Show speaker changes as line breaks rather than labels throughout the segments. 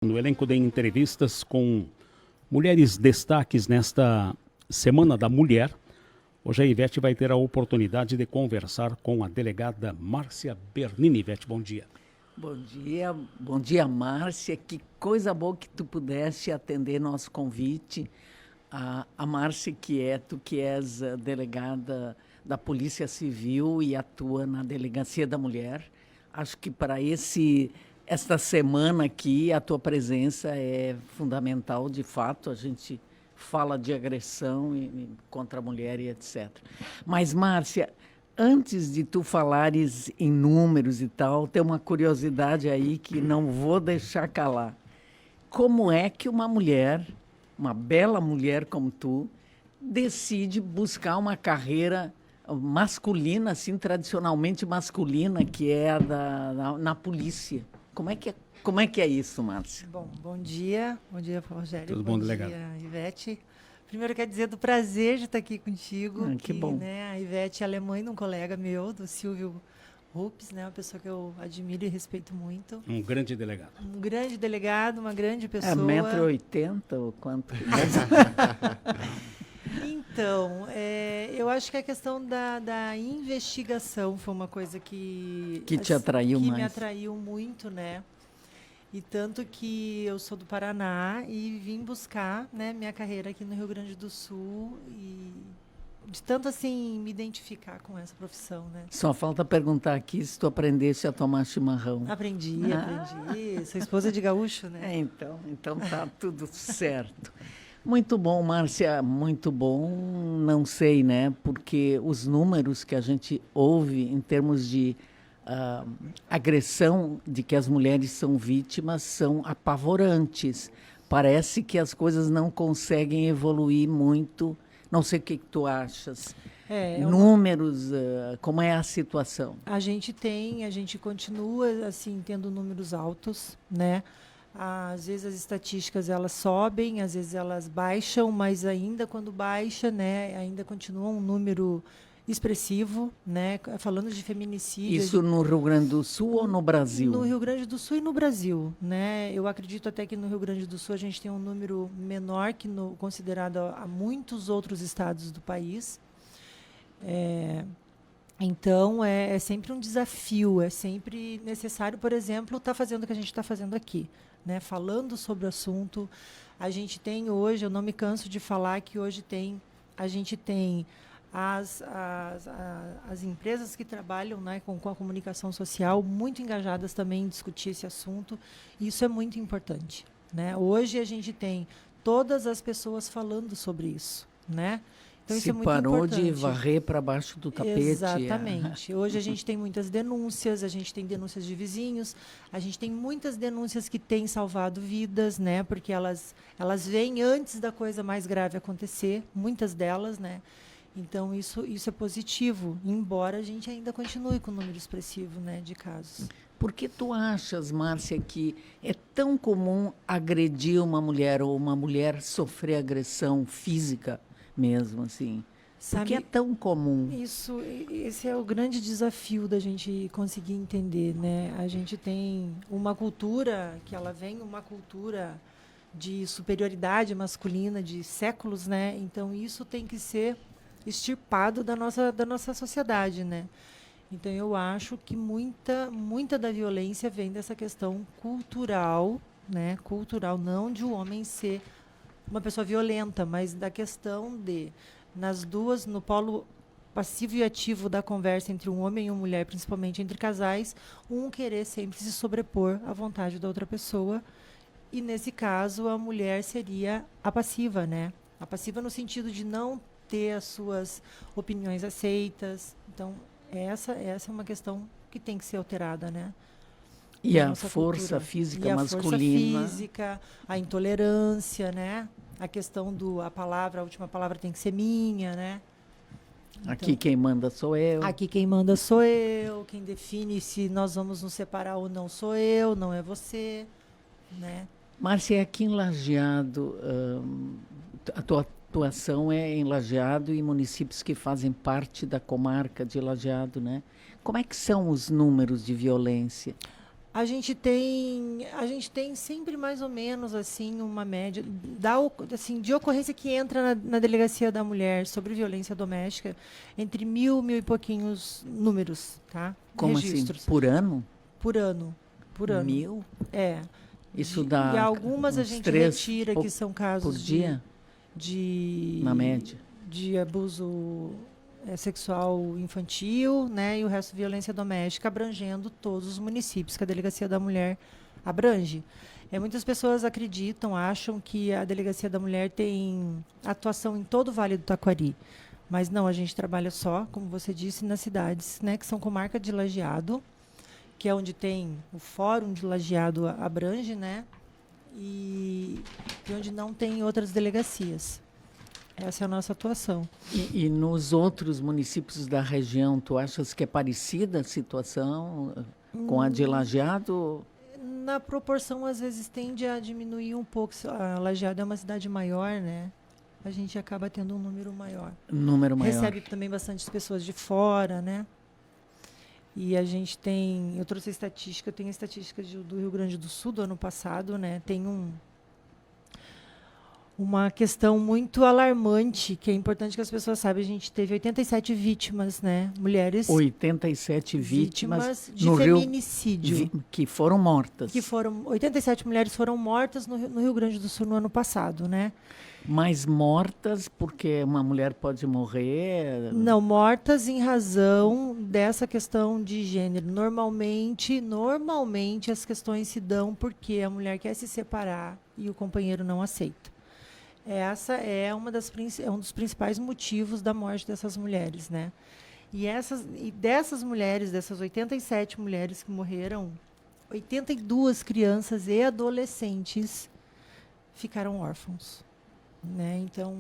No elenco de entrevistas com mulheres destaques nesta Semana da Mulher, hoje a Ivete vai ter a oportunidade de conversar com a delegada Márcia Bernini. Ivete, bom dia.
Bom dia, Márcia. Que coisa boa que tu pudeste atender nosso convite. A Márcia, tu que és a delegada da Polícia Civil e atua na Delegacia da Mulher. Acho que para esta semana aqui, a tua presença é fundamental, de fato. A gente fala de agressão contra a mulher e etc. Mas, Márcia, antes de tu falares em números e tal, tem uma curiosidade aí que não vou deixar calar. Como é que uma mulher, uma bela mulher como tu, decide buscar uma carreira masculina, assim, tradicionalmente masculina, que é na polícia? Como é que é isso, Márcia?
Bom dia, Rogério.
Tudo bom, delegado?
Bom dia, Ivete. Primeiro, quero dizer do prazer de estar aqui contigo.
Que bom.
Né, a Ivete é mãe de um colega meu, do Silvio Rupes, né, uma pessoa que eu admiro e respeito muito.
Um grande delegado.
Um grande delegado, uma grande pessoa.
1,80 m ou quanto?
Então, eu acho que a questão da investigação foi uma coisa que
te atraiu mais.
Que me atraiu muito, né? E tanto que eu sou do Paraná e vim buscar, né, minha carreira aqui no Rio Grande do Sul e de tanto assim me identificar com essa profissão, né?
Só falta perguntar aqui se tu aprendeste a tomar chimarrão.
Aprendi. Sou esposa de gaúcho, né?
Então tá tudo certo. Muito bom, Márcia, muito bom. Não sei, né? Porque os números que a gente ouve em termos de agressão de que as mulheres são vítimas são apavorantes. Parece que as coisas não conseguem evoluir muito. Não sei o que tu achas. Números, como é a situação?
A gente continua assim tendo números altos, né? Às vezes as estatísticas elas sobem, às vezes elas baixam, mas ainda quando baixa, né, ainda continua um número expressivo, né? Falando de feminicídio.
Isso no Rio Grande do Sul ou no Brasil?
No Rio Grande do Sul e no Brasil, né? Eu acredito até que no Rio Grande do Sul a gente tem um número menor que considerado a muitos outros estados do país. Então, é sempre um desafio, é sempre necessário, por exemplo, estar fazendo o que a gente está fazendo aqui, né? Falando sobre o assunto. A gente tem hoje, eu não me canso de falar que hoje a gente tem as empresas que trabalham, né, com a comunicação social muito engajadas também em discutir esse assunto. E isso é muito importante, né? Hoje a gente tem todas as pessoas falando sobre isso, né? Então, isso é muito importante.
Se parou de varrer para baixo do tapete.
Exatamente. Hoje a gente tem muitas denúncias, a gente tem denúncias de vizinhos, a gente tem muitas denúncias que têm salvado vidas, né? Porque elas vêm antes da coisa mais grave acontecer, muitas delas, né? Então, isso é positivo, embora a gente ainda continue com um número expressivo, né, de casos.
Por que tu achas, Márcia, que é tão comum agredir uma mulher ou uma mulher sofrer agressão física mesmo, assim? Por que é tão comum?
Esse é o grande desafio da gente conseguir entender, né? A gente tem uma cultura que ela vem, uma cultura de superioridade masculina de séculos, né? Então, isso tem que ser extirpado da nossa sociedade, né? Então, eu acho que muita da violência vem dessa questão cultural, né? Cultural, não de o homem ser uma pessoa violenta, mas da questão de, no polo passivo e ativo da conversa entre um homem e uma mulher, principalmente entre casais, um querer sempre se sobrepor à vontade da outra pessoa. E, nesse caso, a mulher seria a passiva, né? A passiva no sentido de não ter as suas opiniões aceitas. Então, essa é uma questão que tem que ser alterada, né?
E a força física masculina.
A força física, a intolerância, né? A questão a última palavra tem que ser minha, né? Então,
aqui quem manda sou eu.
Aqui quem manda sou eu. Quem define se nós vamos nos separar ou não sou eu, não é você, né?
Márcia, aqui em Lajeado, a tua atuação é em Lajeado e municípios que fazem parte da comarca de Lajeado, né? Como é que são os números de violência?
A gente tem sempre mais ou menos assim uma média assim, de ocorrência que entra na delegacia da mulher sobre violência doméstica entre 1.000 e pouquinhos números, tá?
Como
Registros
assim? Por ano?
por ano, por ano.
1.000?
É.
Isso dá
E algumas a
uns
gente
3
retira que são casos
por dia, na média.
de abuso sexual infantil, né, e o resto violência doméstica, abrangendo todos os municípios que a Delegacia da Mulher abrange. Muitas pessoas acreditam, acham que a Delegacia da Mulher tem atuação em todo o Vale do Taquari. Mas não, a gente trabalha só, como você disse, nas cidades, né, que são comarca de Lajeado, que é onde tem o Fórum de Lajeado abrange, né, e onde não tem outras delegacias. Essa é a nossa atuação.
E nos outros municípios da região, tu achas que é parecida a situação com a de Lajeado?
Na proporção, às vezes, tende a diminuir um pouco. A Lajeado é uma cidade maior, né? A gente acaba tendo um número maior.
Número maior.
Recebe também bastante pessoas de fora, né? E a gente tem... Eu trouxe a estatística, eu tenho a estatística do Rio Grande do Sul do ano passado, né? Tem uma questão muito alarmante, que é importante que as pessoas saibam. A gente teve 87 vítimas, né? Mulheres
87 vítimas
de
no
feminicídio.
Rio, que foram mortas.
87 mulheres foram mortas no Rio Grande do Sul no ano passado, né?
Mas mortas porque uma mulher pode morrer?
Não, mortas em razão dessa questão de gênero. Normalmente as questões se dão porque a mulher quer se separar e o companheiro não aceita. Essa é um dos principais motivos da morte dessas mulheres, né? E dessas mulheres, dessas 87 mulheres que morreram, 82 crianças e adolescentes ficaram órfãos, né? Então,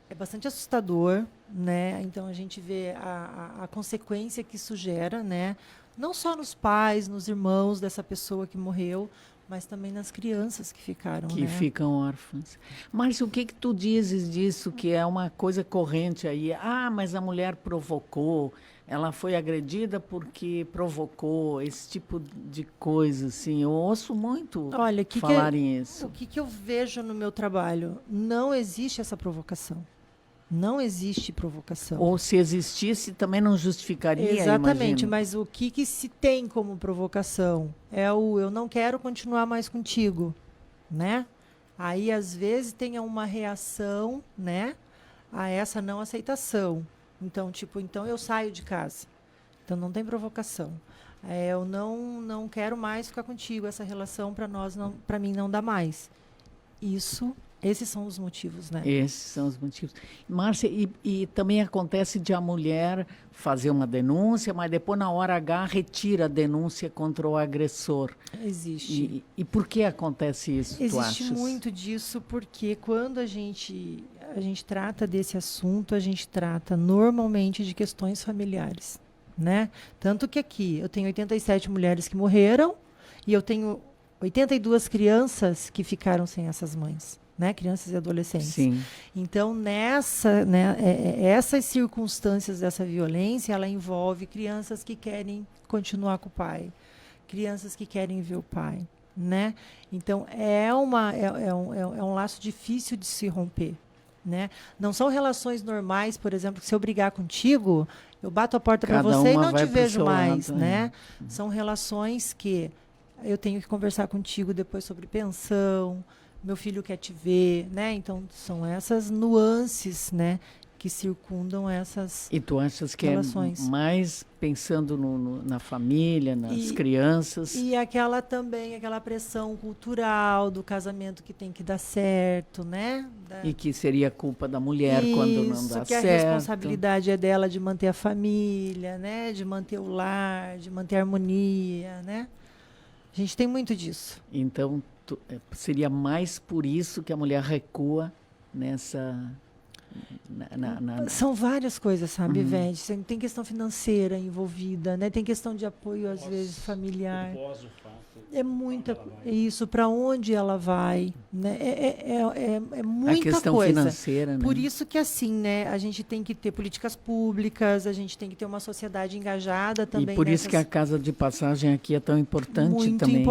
é bastante assustador, né? Então, a gente vê a consequência que isso gera, né? Não só nos pais, nos irmãos dessa pessoa que morreu, mas também nas crianças que ficaram,
que
né?
ficam órfãs. Mas o que tu dizes disso, que é uma coisa corrente aí? Ah, mas a mulher provocou, ela foi agredida porque provocou, esse tipo de coisa, assim. Eu ouço muito falarem isso.
O que eu vejo no meu trabalho? Não existe essa provocação. Não existe provocação.
Ou se existisse, também não justificaria,
exatamente,
imagino.
Mas o que se tem como provocação é o eu não quero continuar mais contigo, né? Aí, às vezes, tem uma reação, né, a essa não aceitação. Então, então eu saio de casa. Então, não tem provocação. Eu não quero mais ficar contigo, essa relação para mim não dá mais. Esses são os motivos, né?
Esses são os motivos. Márcia, e também acontece de a mulher fazer uma denúncia, mas depois, na hora H, retira a denúncia contra o agressor.
Existe.
E por que acontece isso, tu achas?
Existe muito disso, porque quando a gente trata desse assunto, a gente trata normalmente de questões familiares, né? Tanto que aqui eu tenho 87 mulheres que morreram e eu tenho 82 crianças que ficaram sem essas mães. Né, crianças e adolescentes.
Sim.
Então, essas circunstâncias dessa violência, ela envolve crianças que querem continuar com o pai, crianças que querem ver o pai, né? Então, é um laço difícil de se romper, né? Não são relações normais, por exemplo, que se eu brigar contigo, eu bato a porta para você e não te vejo mais, lado, né? São relações que eu tenho que conversar contigo depois sobre pensão, meu filho quer te ver, né? Então, são essas nuances, né, que circundam essas relações. E
tu achas que relações. É mais pensando na família, nas crianças?
E aquela pressão cultural do casamento que tem que dar certo, né?
E que seria culpa da mulher quando não dá certo.
Que a responsabilidade é dela de manter a família, né? De manter o lar, de manter a harmonia, né? A gente tem muito disso.
Então, seria mais por isso que a mulher recua nessa
São várias coisas, sabe, Ivete? Tem questão financeira envolvida, né? Tem questão de apoio, às vezes, familiar. É muita isso, para onde ela vai, né? É muita
a questão
coisa.
Financeira, né?
Por isso que, assim, né, a gente tem que ter políticas públicas, a gente tem que ter uma sociedade engajada também.
E por isso que a Casa de Passagem aqui é tão importante também.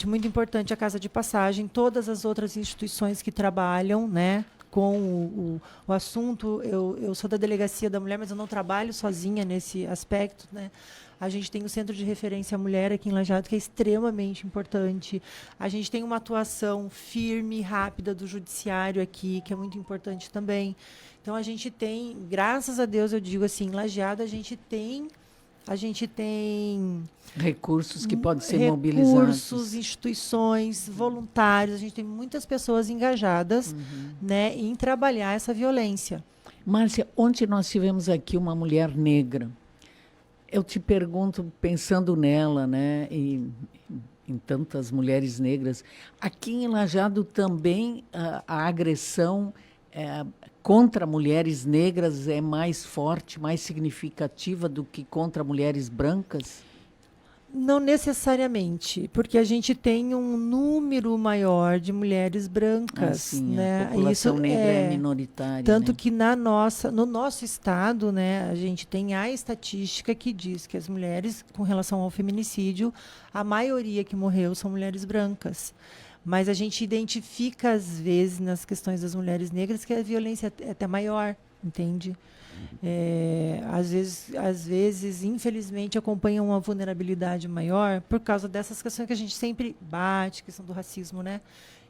Muito importante a Casa de Passagem, todas as outras instituições que trabalham, né, com o assunto. Eu sou da Delegacia da Mulher, mas eu não trabalho sozinha nesse aspecto, né? A gente tem o Centro de Referência à Mulher aqui em Lajeado, que é extremamente importante. A gente tem uma atuação firme e rápida do judiciário aqui, que é muito importante também. Então, a gente tem, graças a Deus, eu digo assim, em Lajeado, a gente tem
recursos que podem ser mobilizados.
Recursos, instituições, voluntários. A gente tem muitas pessoas engajadas, né, em trabalhar essa violência.
Márcia, ontem nós tivemos aqui uma mulher negra. Eu te pergunto, pensando nela, né, e em tantas mulheres negras, aqui em Lajeado também a agressão contra mulheres negras é mais forte, mais significativa do que contra mulheres brancas?
Não necessariamente, porque a gente tem um número maior de mulheres brancas,
sim,
né?
A população
Isso
negra é minoritária.
Tanto,
né?
que no nosso estado, né, a gente tem a estatística que diz que as mulheres, com relação ao feminicídio, a maioria que morreu são mulheres brancas. Mas a gente identifica, às vezes, nas questões das mulheres negras, que a violência é até maior, entende? Às vezes, infelizmente, acompanham uma vulnerabilidade maior por causa dessas questões que a gente sempre bate, questão do racismo, né?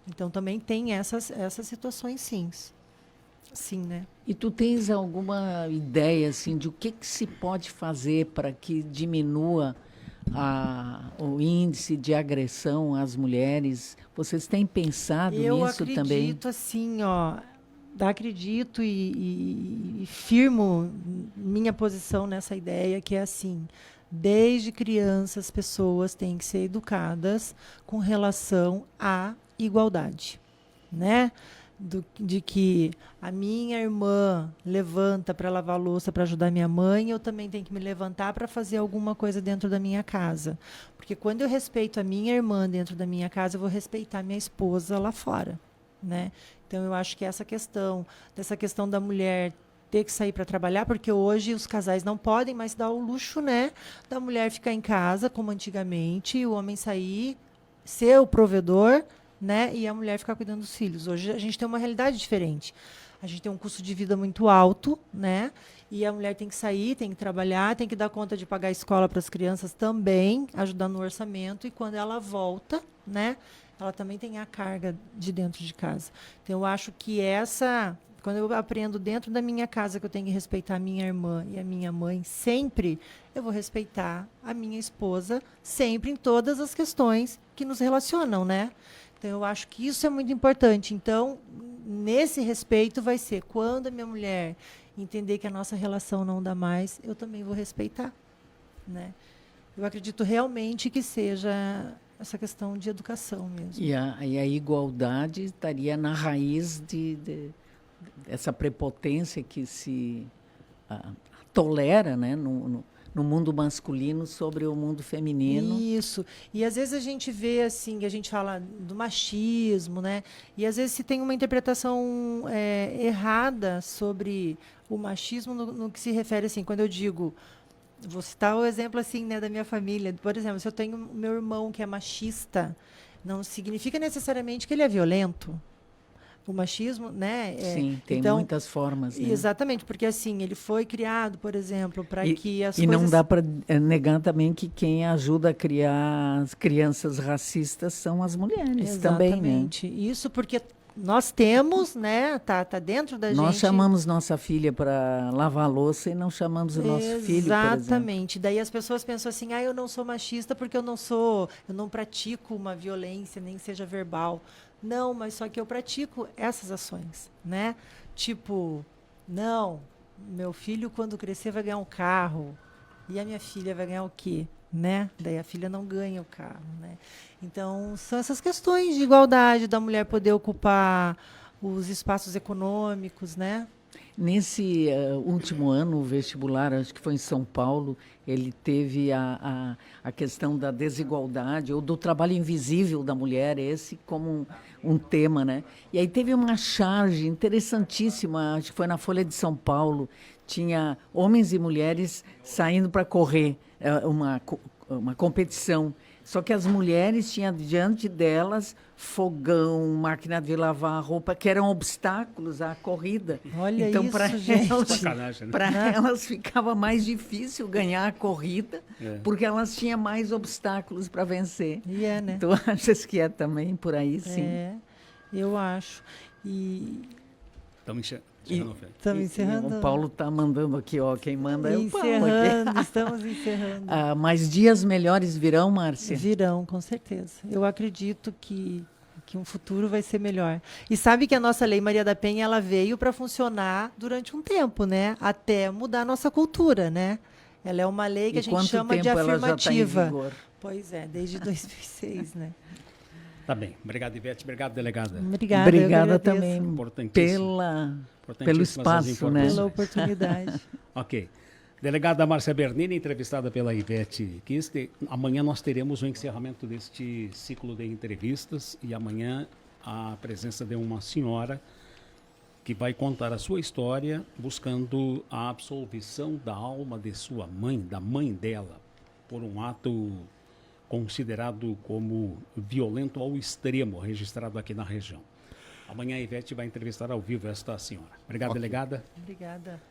Então, também tem essas situações, sim. Sim, né?
E tu tens alguma ideia, assim, de o que se pode fazer para que diminua o índice de agressão às mulheres? Vocês têm pensado nisso também?
Eu acredito, assim, acredito e firmo minha posição nessa ideia, que é assim: desde criança as pessoas têm que ser educadas com relação à igualdade, né? De que a minha irmã levanta para lavar a louça para ajudar minha mãe, eu também tenho que me levantar para fazer alguma coisa dentro da minha casa. Porque quando eu respeito a minha irmã dentro da minha casa, eu vou respeitar minha esposa lá fora, né? Então, eu acho que essa questão da mulher ter que sair para trabalhar, porque hoje os casais não podem mais dar o luxo, né, da mulher ficar em casa, como antigamente, o homem sair, ser o provedor, né, e a mulher ficar cuidando dos filhos. Hoje a gente tem uma realidade diferente. A gente tem um custo de vida muito alto, né, e a mulher tem que sair, tem que trabalhar, tem que dar conta de pagar a escola para as crianças também, ajudar no orçamento, e quando ela volta, né, ela também tem a carga de dentro de casa. Então, eu acho que quando eu aprendo dentro da minha casa que eu tenho que respeitar a minha irmã e a minha mãe sempre, eu vou respeitar a minha esposa sempre em todas as questões que nos relacionam, né? Então, eu acho que isso é muito importante. Então, nesse respeito vai ser quando a minha mulher entender que a nossa relação não dá mais, eu também vou respeitar, né? Eu acredito realmente que seja essa questão de educação mesmo.
E a igualdade estaria na raiz dessa prepotência que se tolera, né, no mundo masculino sobre o mundo feminino.
Isso. E às vezes a gente vê assim, a gente fala do machismo, né? E às vezes se tem uma interpretação errada sobre o machismo no que se refere assim, quando eu digo. Vou citar o exemplo assim, né, da minha família. Por exemplo, se eu tenho meu irmão que é machista, não significa necessariamente que ele é violento. O machismo, né?
Sim, tem muitas formas. Né?
Exatamente, porque assim, ele foi criado, por exemplo, para que as coisas...
E não dá para negar também que quem ajuda a criar as crianças racistas são as mulheres também, né?
Exatamente. Isso porque nós temos, né? Tá dentro da gente.
Nós chamamos nossa filha para lavar a louça e não chamamos o nosso filho, por exemplo.
Exatamente. Daí as pessoas pensam assim: eu não sou machista porque eu não pratico uma violência, nem seja verbal. Não, mas só que eu pratico essas ações, né? Tipo, não, meu filho quando crescer vai ganhar um carro e a minha filha vai ganhar o quê? Né? Daí a filha não ganha o carro, né? Então, são essas questões de igualdade, da mulher poder ocupar os espaços econômicos, né?
Nesse último ano, o vestibular, acho que foi em São Paulo, ele teve a questão da desigualdade ou do trabalho invisível da mulher, esse como um tema, né? E aí teve uma charge interessantíssima, acho que foi na Folha de São Paulo, tinha homens e mulheres saindo para correr, uma competição. Só que as mulheres tinham diante delas fogão, máquina de lavar roupa, que eram obstáculos à corrida.
Olha
então,
isso,
para
gente.
elas ficava mais difícil ganhar a corrida, porque elas tinham mais obstáculos para vencer.
E é, né?
Tu achas que é também por aí, sim?
É, eu acho. E
Estamos
encerrando.
O Paulo está mandando aqui, ó. Quem manda é o Paulo aqui.
Encerrando, estamos encerrando.
Mas dias melhores virão, Márcia?
Virão, com certeza. Eu acredito que um futuro vai ser melhor. E sabe que a nossa Lei Maria da Penha, ela veio para funcionar durante um tempo, né? Até mudar a nossa cultura, né? Ela é uma lei que a gente chama de afirmativa.
Ela já tá em vigor?
Pois é, desde 2006, né?
Tá bem. Obrigado, Ivete. Obrigado, delegada.
Obrigada também pelo espaço, né?
Pela oportunidade.
Ok. Delegada Márcia Bernini, entrevistada pela Ivete Kiste. Amanhã nós teremos o encerramento deste ciclo de entrevistas e amanhã a presença de uma senhora que vai contar a sua história buscando a absolvição da alma de sua mãe, da mãe dela, por um ato considerado como violento ao extremo, registrado aqui na região. Amanhã a Ivete vai entrevistar ao vivo esta senhora. Obrigado, delegada.
Obrigada.